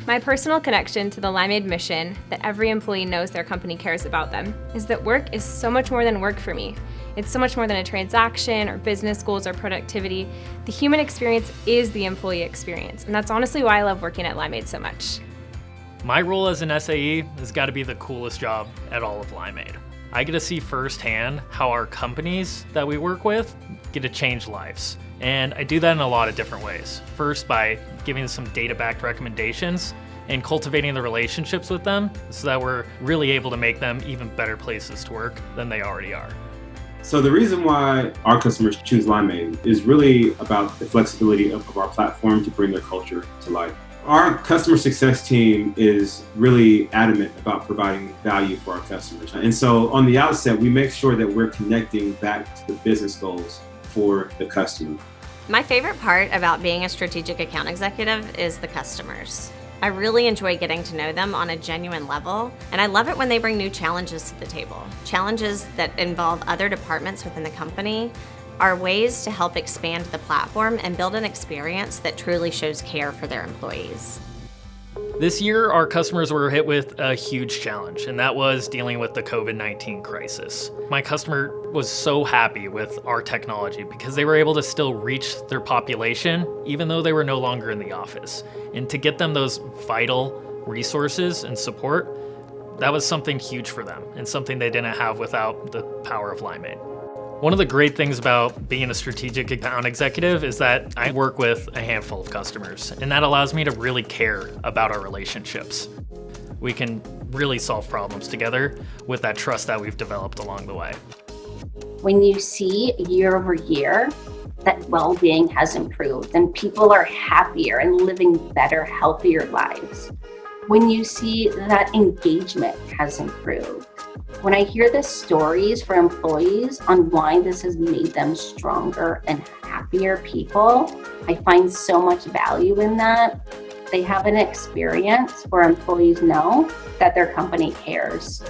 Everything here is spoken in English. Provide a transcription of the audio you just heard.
My personal connection to the Limeade mission that every employee knows their company cares about them is that work is so much more than work for me. It's so much more than a transaction or business goals or productivity. The human experience is the employee experience, and that's honestly why I love working at Limeade so much. My role as an SAE has got to be the coolest job at all of Limeade. I get to see firsthand how our companies that we work with get to change lives. And I do that in a lot of different ways. First, by giving some data-backed recommendations and cultivating the relationships with them so that we're really able to make them even better places to work than they already are. So the reason why our customers choose Limeade is really about the flexibility of our platform to bring their culture to life. Our customer success team is really adamant about providing value for our customers. And so on the outset, we make sure that we're connecting back to the business goals for the customer. My favorite part about being a strategic account executive is the customers. I really enjoy getting to know them on a genuine level, and I love it when they bring new challenges to the table. Challenges that involve other departments within the company are ways to help expand the platform and build an experience that truly shows care for their employees. This year, our customers were hit with a huge challenge, and that was dealing with the COVID-19 crisis. My customer was so happy with our technology because they were able to still reach their population even though they were no longer in the office. And to get them those vital resources and support, that was something huge for them and something they didn't have without the power of Limeade. One of the great things about being a strategic account executive is that I work with a handful of customers, and that allows me to really care about our relationships. We can really solve problems together with that trust that we've developed along the way. When you see year over year that well-being has improved and people are happier and living better, healthier lives, when you see that engagement has improved, when I hear the stories for employees on why this has made them stronger and happier people, I find so much value in that. They have an experience where employees know that their company cares.